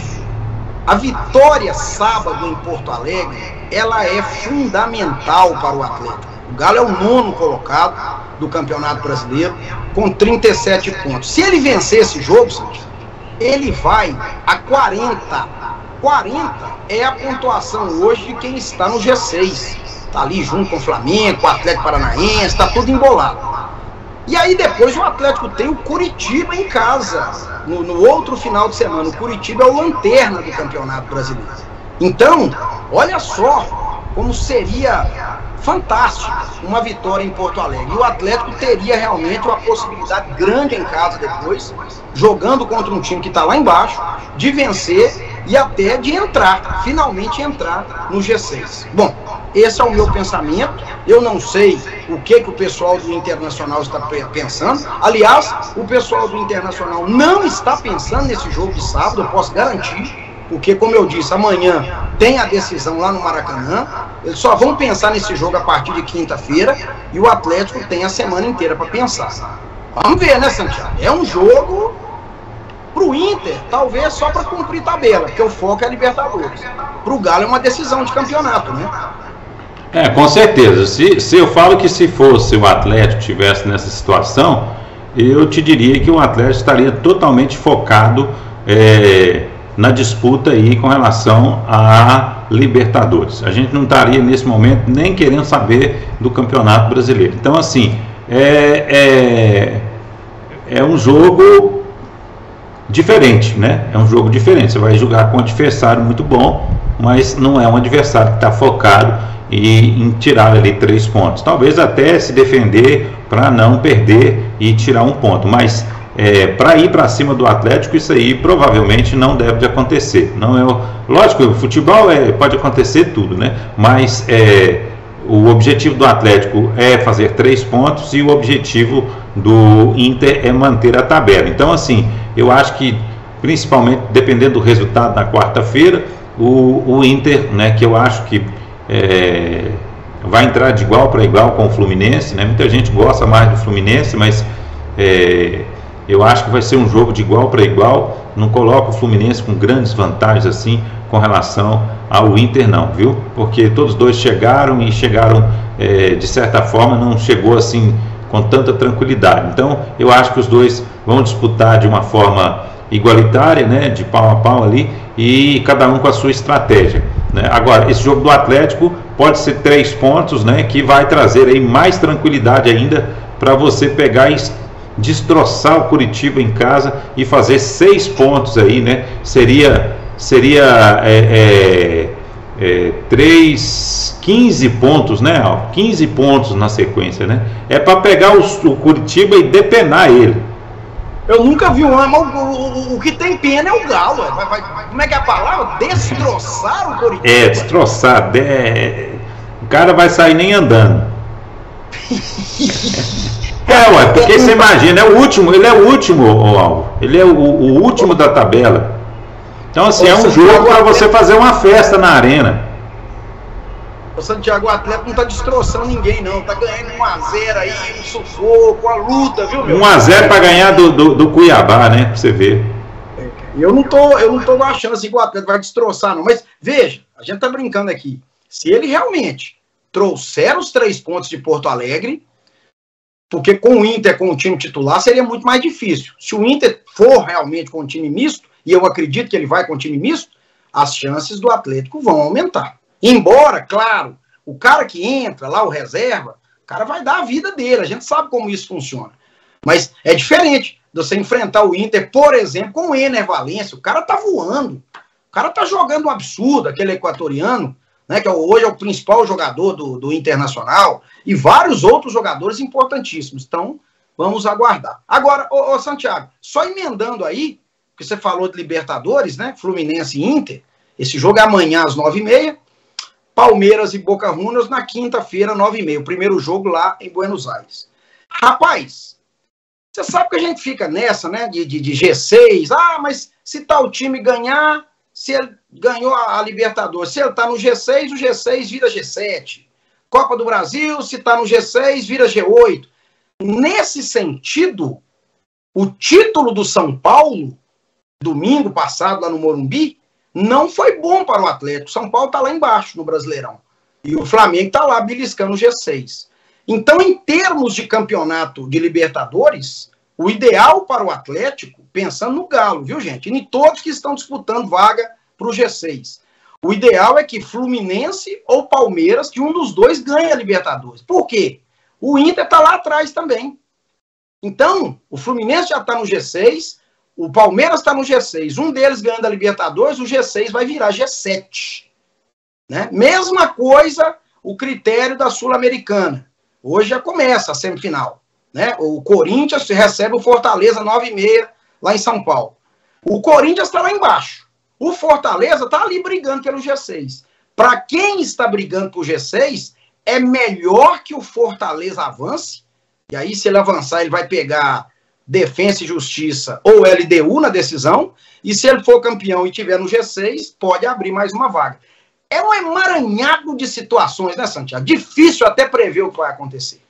a vitória sábado em Porto Alegre, ela é fundamental para o Atlético. O Galo é o 9º colocado do Campeonato Brasileiro, com 37 pontos. Se ele vencer esse jogo, ele vai a 40. 40 é a pontuação hoje de quem está no G6. Está ali junto com o Flamengo, com o Atlético Paranaense, está tudo embolado. E aí depois o Atlético tem o Curitiba em casa, no outro final de semana. O Curitiba é o lanterna do Campeonato Brasileiro. Então, olha só como seria fantástico uma vitória em Porto Alegre. E o Atlético teria realmente uma possibilidade grande em casa depois, jogando contra um time que está lá embaixo, de vencer e até de entrar, finalmente entrar no G6. Bom, esse é o meu pensamento. Eu não sei o que o pessoal do Internacional está pensando. Aliás, o pessoal do Internacional não está pensando nesse jogo de sábado, eu posso garantir, porque, como eu disse, amanhã tem a decisão lá no Maracanã. Eles só vão pensar nesse jogo a partir de quinta-feira, e o Atlético tem a semana inteira para pensar. Vamos ver, né, Santiago? É um jogo pro Inter, talvez só para cumprir tabela, porque o foco é a Libertadores. Pro Galo é uma decisão de campeonato, né? Com certeza. Se eu falo que se fosse o Atlético estivesse nessa situação, eu te diria que o Atlético estaria totalmente focado na disputa aí com relação a Libertadores. A gente não estaria nesse momento nem querendo saber do Campeonato Brasileiro. Então, assim, é um jogo diferente, né? É um jogo diferente. Você vai jogar com um adversário muito bom, mas não é um adversário que está focado em tirar ali 3 pontos. Talvez até se defender para não perder e tirar 1 ponto. Mas para ir para cima do Atlético, isso aí provavelmente não deve de acontecer. Não é, lógico, o futebol pode acontecer tudo, né? Mas o objetivo do Atlético é fazer 3 pontos e o objetivo do Inter é manter a tabela. Então, assim, eu acho que, principalmente dependendo do resultado na quarta-feira, o Inter, né, que eu acho que vai entrar de igual para igual com o Fluminense, né? Muita gente gosta mais do Fluminense, mas eu acho que vai ser um jogo de igual para igual. Não coloco o Fluminense com grandes vantagens assim com relação ao Inter, não, viu? Porque todos dois chegaram de certa forma, não chegou assim com tanta tranquilidade. Então eu acho que os dois vão disputar de uma forma igualitária, né, de pau a pau ali, e cada um com a sua estratégia, né? Agora, esse jogo do Atlético pode ser 3 pontos, né, que vai trazer aí mais tranquilidade ainda para você pegar e destroçar o Curitiba em casa e fazer 6 pontos aí, né? Seria 15 pontos, né? 15 pontos na sequência, né? É para pegar o Curitiba e depenar ele. Eu nunca vi um o que tem pena é o Galo. Como é que é a palavra? Destroçar o Curitiba. Ué, porque você imagina, ele é o último, Alvo. Ele é o último da tabela. Então, assim, é um jogo para você fazer uma festa na arena. O Santiago, o Atlético não tá destroçando ninguém, não. Tá ganhando 1-0 aí, um sufoco, a luta, viu, meu? 1-0 para ganhar do Cuiabá, né? Pra você ver. Eu não tô achando assim que o Atlético vai destroçar, não. Mas, veja, a gente tá brincando aqui. Se ele realmente trouxer os 3 pontos de Porto Alegre, porque com o Inter, com o time titular, seria muito mais difícil. Se o Inter for realmente com um time misto, e eu acredito que ele vai com um time misto, as chances do Atlético vão aumentar. Embora, claro, o cara que entra lá, o reserva, o cara vai dar a vida dele, a gente sabe como isso funciona. Mas é diferente de você enfrentar o Inter, por exemplo, com o Ener Valencia. O cara tá voando, o cara tá jogando um absurdo, aquele equatoriano, né, que hoje é o principal jogador do Internacional, e vários outros jogadores importantíssimos. Então, vamos aguardar. Agora, ô Santiago, só emendando aí, porque você falou de Libertadores, né, Fluminense e Inter, esse jogo é amanhã às 9h30, Palmeiras e Boca Juniors na quinta-feira, 9h30, o primeiro jogo lá em Buenos Aires. Rapaz, você sabe que a gente fica nessa, né, de G6, mas se tal time ganhar, se ele ganhou a Libertadores, se ele tá no G6, o G6 vira G7. Copa do Brasil, se tá no G6, vira G8. Nesse sentido, o título do São Paulo, domingo passado lá no Morumbi, não foi bom para o Atlético. São Paulo tá lá embaixo no Brasileirão. E o Flamengo tá lá beliscando o G6. Então, em termos de campeonato de Libertadores, o ideal para o Atlético, pensando no Galo, viu, gente? E em todos que estão disputando vaga para o G6. O ideal é que Fluminense ou Palmeiras, que um dos dois ganhe a Libertadores. Por quê? O Inter tá lá atrás também. Então, o Fluminense já tá no G6, o Palmeiras está no G6, um deles ganhando a Libertadores, o G6 vai virar G7. Né? Mesma coisa o critério da Sul-Americana. Hoje já começa a semifinal. Né? O Corinthians recebe o Fortaleza 9h30 lá em São Paulo. O Corinthians está lá embaixo. O Fortaleza está ali brigando pelo G6. Para quem está brigando por G6, é melhor que o Fortaleza avance. E aí, se ele avançar, ele vai pegar Defensa e Justiça ou LDU na decisão, e se ele for campeão e tiver no G6, pode abrir mais uma vaga. É um emaranhado de situações, né, Santiago? Difícil até prever o que vai acontecer.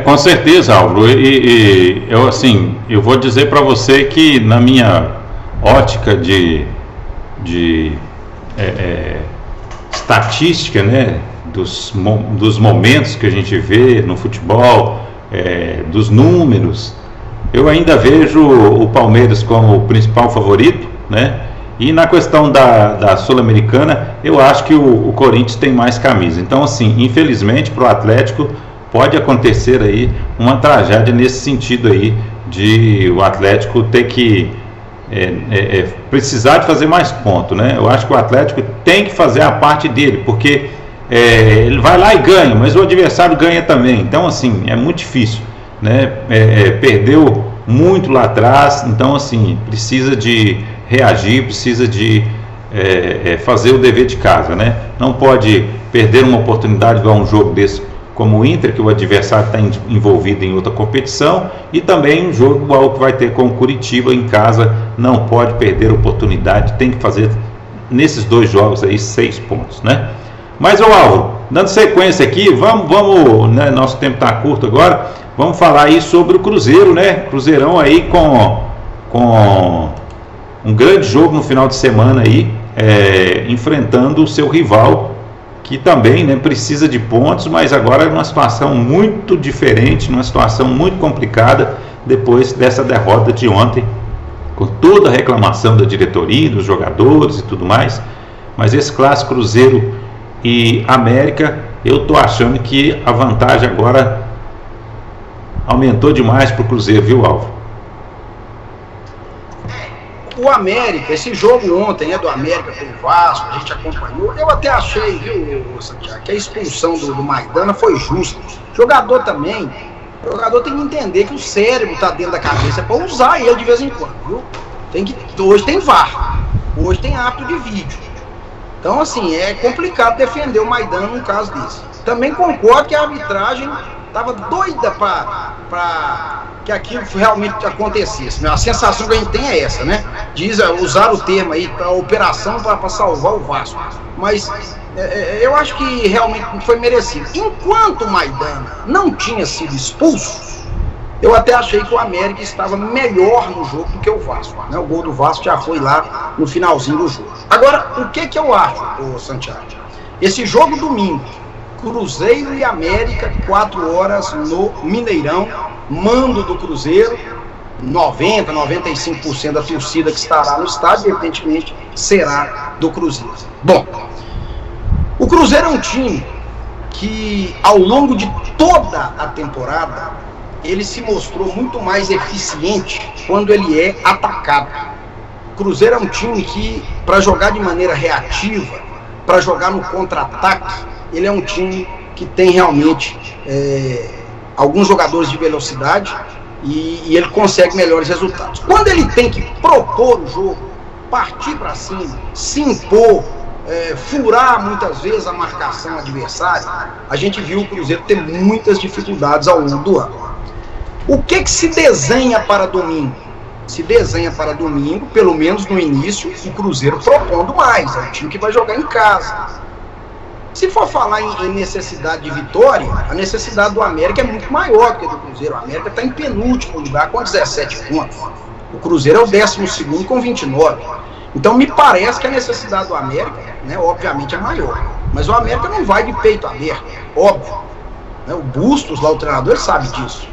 Com certeza, Álvaro. E eu vou dizer para você que na minha ótica de estatística, né, dos momentos que a gente vê no futebol, dos números, eu ainda vejo o Palmeiras como o principal favorito, né? E na questão da Sul-Americana, eu acho que o Corinthians tem mais camisa. Então, assim, infelizmente para o Atlético pode acontecer aí uma tragédia nesse sentido aí, de o Atlético ter que precisar de fazer mais pontos, né? Eu acho que o Atlético tem que fazer a parte dele, porque ele vai lá e ganha, mas o adversário ganha também. Então, assim, é muito difícil, né? Perdeu muito lá atrás, então, assim, precisa de reagir, precisa de fazer o dever de casa, né? Não pode perder uma oportunidade de ver um jogo desse como o Inter, que o adversário está envolvido em outra competição, e também um jogo igual que vai ter com o Curitiba em casa. Não pode perder a oportunidade, tem que fazer nesses dois jogos aí 6 pontos, né? Mas, Álvaro, dando sequência aqui, vamos, né, nosso tempo está curto agora, vamos falar aí sobre o Cruzeiro, né? Cruzeirão aí com um grande jogo no final de semana aí, enfrentando o seu rival, que também, né, precisa de pontos, mas agora é uma situação muito diferente, numa situação muito complicada, depois dessa derrota de ontem, com toda a reclamação da diretoria, dos jogadores e tudo mais. Mas esse clássico Cruzeiro e América, eu estou achando que a vantagem agora aumentou demais para o Cruzeiro, viu, Álvaro? O América, esse jogo ontem, né, do América com o Vasco, a gente acompanhou, eu até achei, viu, Santiago, que a expulsão do Maidana foi justa. O jogador tem que entender que o cérebro está dentro da cabeça para usar ele de vez em quando, viu? Hoje tem VAR, hoje tem árbitro de vídeo. Então, assim, é complicado defender o Maidana num caso desse. Também concordo que a arbitragem estava doida para que aquilo realmente acontecesse. A sensação que a gente tem é essa, né? Usar o termo aí, a operação para salvar o Vasco. Mas eu acho que realmente foi merecido. Enquanto o Maidana não tinha sido expulso, eu até achei que o América estava melhor no jogo do que o Vasco, né? O gol do Vasco já foi lá no finalzinho do jogo. Agora, o que eu acho, Santiago? Esse jogo domingo, Cruzeiro e América, 4 horas no Mineirão, mando do Cruzeiro, 95% da torcida que estará no estádio, evidentemente, será do Cruzeiro. Bom, o Cruzeiro é um time que, ao longo de toda a temporada, ele se mostrou muito mais eficiente quando ele é atacado. O Cruzeiro é um time que, para jogar de maneira reativa, para jogar no contra-ataque, ele é um time que tem realmente alguns jogadores de velocidade e ele consegue melhores resultados. Quando ele tem que propor o jogo, partir para cima, se impor, furar muitas vezes a marcação adversária, a gente viu o Cruzeiro ter muitas dificuldades ao longo do ano. O que se desenha para domingo? Se desenha para domingo, pelo menos no início, o Cruzeiro propondo mais. É um time que vai jogar em casa. Se for falar em necessidade de vitória, a necessidade do América é muito maior do que a do Cruzeiro. O América está em penúltimo lugar com 17 pontos. O Cruzeiro é o 12º com 29. Então me parece que a necessidade do América, né, obviamente é maior. Mas o América não vai de peito aberto, óbvio. Né, o Bustos, lá o treinador, sabe disso.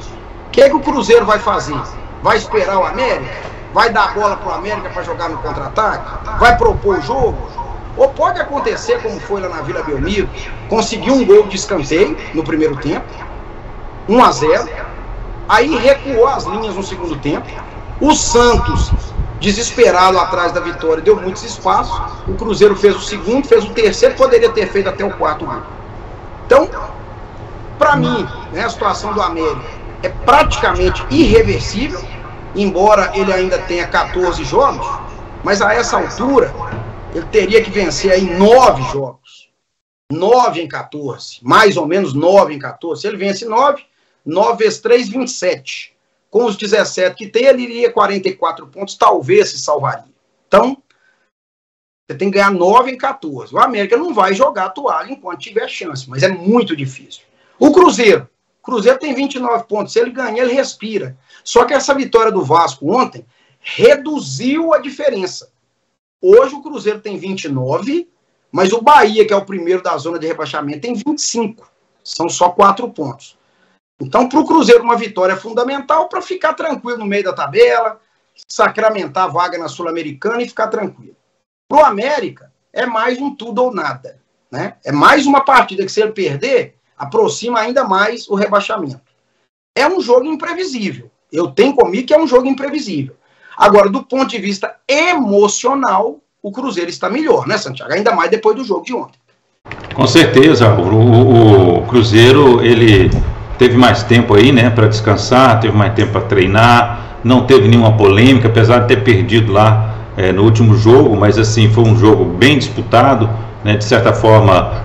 O que o Cruzeiro vai fazer? Vai esperar o América? Vai dar a bola para o América para jogar no contra-ataque? Vai propor o jogo? Ou pode acontecer, como foi lá na Vila Belmiro, conseguir um gol de escanteio no primeiro tempo, 1-0, aí recuou as linhas no segundo tempo, o Santos, desesperado atrás da vitória, deu muitos espaços, o Cruzeiro fez o segundo, fez o terceiro, poderia ter feito até o 4º gol. Então, para mim, né, a situação do América é praticamente irreversível, embora ele ainda tenha 14 jogos, mas a essa altura ele teria que vencer aí 9 jogos, 9 em 14, mais ou menos 9 em 14. Se ele vence 9 vezes 3, 27. Com os 17 que tem, ele iria 44 pontos, talvez se salvaria. Então, você tem que ganhar 9 em 14. O América não vai jogar a toalha enquanto tiver chance, mas é muito difícil. O Cruzeiro tem 29 pontos, se ele ganhar, ele respira. Só que essa vitória do Vasco ontem reduziu a diferença. Hoje o Cruzeiro tem 29, mas o Bahia, que é o primeiro da zona de rebaixamento, tem 25. São só 4 pontos. Então, para o Cruzeiro, uma vitória é fundamental para ficar tranquilo no meio da tabela, sacramentar a vaga na Sul-Americana e ficar tranquilo. Para o América, é mais um tudo ou nada, né? É mais uma partida que, se ele perder, aproxima ainda mais o rebaixamento. É um jogo imprevisível. Eu tenho comigo que é um jogo imprevisível. Agora, do ponto de vista emocional, o Cruzeiro está melhor, né, Santiago? Ainda mais depois do jogo de ontem. Com certeza. O Cruzeiro, ele teve mais tempo aí, né, para descansar, teve mais tempo para treinar, não teve nenhuma polêmica, apesar de ter perdido lá no último jogo, mas assim, foi um jogo bem disputado, né, de certa forma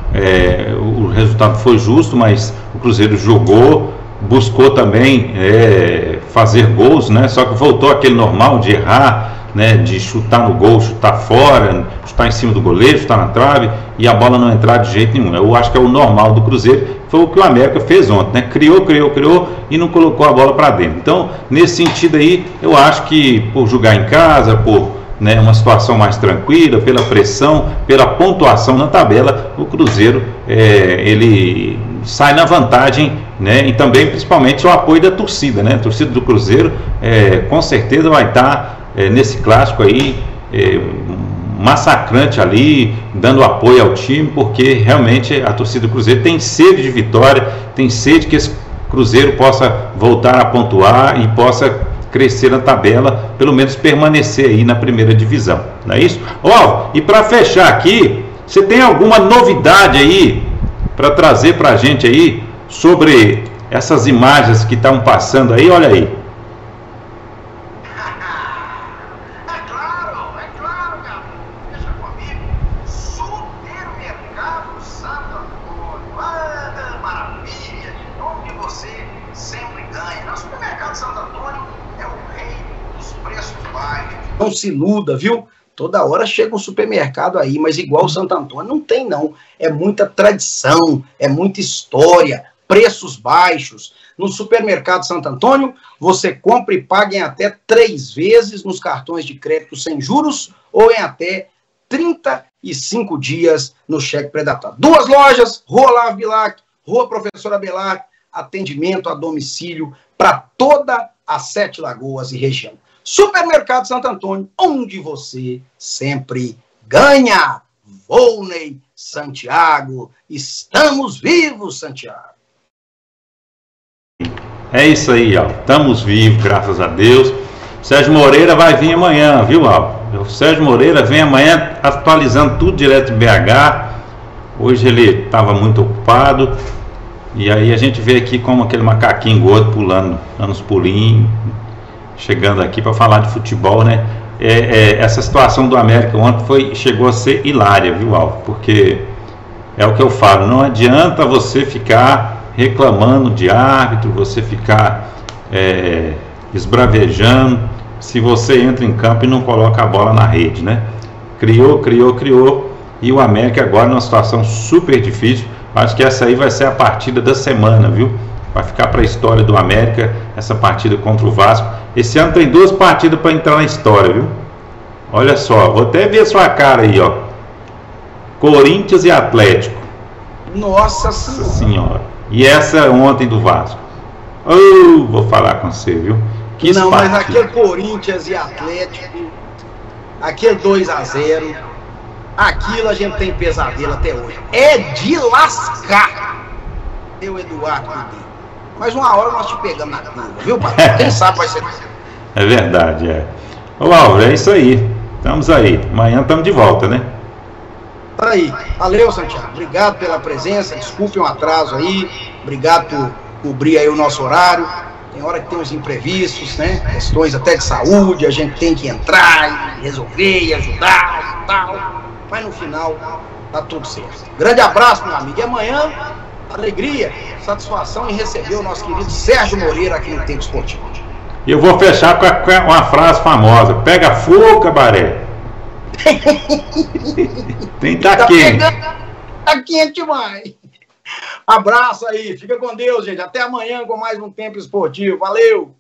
o resultado foi justo, mas o Cruzeiro jogou, buscou também fazer gols, né, só que voltou aquele normal de errar, né, de chutar no gol, chutar fora, chutar em cima do goleiro, chutar na trave e a bola não entrar de jeito nenhum. Eu acho que é o normal do Cruzeiro, foi o que o América fez ontem, né? Criou e não colocou a bola para dentro. Então, nesse sentido aí, eu acho que por jogar em casa, por, né, uma situação mais tranquila, pela pressão, pela pontuação na tabela, o Cruzeiro ele sai na vantagem, né? E também principalmente o apoio da torcida, né? A torcida do Cruzeiro com certeza vai estar nesse clássico aí massacrante ali, dando apoio ao time, porque realmente a torcida do Cruzeiro tem sede de vitória, tem sede que esse Cruzeiro possa voltar a pontuar e possa crescer na tabela, pelo menos permanecer aí na primeira divisão, não é isso? E para fechar aqui, você tem alguma novidade aí para trazer para a gente aí sobre essas imagens que estão passando aí? Olha aí. ganha. O Supermercado Santo Antônio é o rei dos preços baixos. Não se iluda, viu? Toda hora chega um supermercado aí, mas igual o Santo Antônio não tem, não. É muita tradição, é muita história, preços baixos. No Supermercado Santo Antônio, você compra e paga em até 3 vezes nos cartões de crédito sem juros ou em até 35 dias no cheque predatório. 2 lojas, Rua Olavo Bilac, Rua Professora Belar, atendimento a domicílio para toda a 7 Lagoas e região. Supermercado Santo Antônio, onde você sempre ganha. Volney Santiago, estamos vivos, Santiago. É isso aí, ó. Estamos vivos, graças a Deus. Sérgio Moreira vai vir amanhã, viu, Al? O Sérgio Moreira vem amanhã atualizando tudo direto de BH. Hoje ele estava muito ocupado. E aí a gente vê aqui como aquele macaquinho gordo pulando, dando uns pulinhos, chegando aqui para falar de futebol, né? Essa situação do América ontem chegou a ser hilária, viu, Al? Porque é o que eu falo, não adianta você ficar reclamando de árbitro, você ficar esbravejando, se você entra em campo e não coloca a bola na rede, né? Criou, e o América agora numa situação super difícil. Acho que essa aí vai ser a partida da semana, viu? Vai ficar para a história do América, essa partida contra o Vasco. Esse ano tem 2 partidas para entrar na história, viu? Olha só, vou até ver sua cara aí, ó. Corinthians e Atlético. Nossa Senhora. E essa ontem do Vasco. Vou falar com você, viu? Não, mas aquele Corinthians e Atlético, aquele 2-0, aquilo a gente tem pesadelo até hoje. É de lascar. Eu, Eduardo, mas uma hora nós te pegamos na curva, viu, patrão? Quem sabe vai ser. É verdade, é. Ô, Álvaro, é isso aí. Estamos aí. Amanhã estamos de volta, né? Tá aí. Valeu, Santiago. Obrigado pela presença. Desculpe um atraso aí. Obrigado por cobrir aí o nosso horário. Tem hora que tem uns imprevistos, né? Questões até de saúde. A gente tem que entrar e resolver e ajudar e tal. Mas no final, tá tudo certo. Grande abraço, meu amigo. E amanhã, alegria, satisfação em receber o nosso querido Sérgio Moreira aqui no Tempo Esportivo. E eu vou fechar com uma frase famosa: pega fogo, cabaré. Tem que tá quente. Tá quente demais. Abraço aí, fica com Deus, gente. Até amanhã com mais um Tempo Esportivo. Valeu!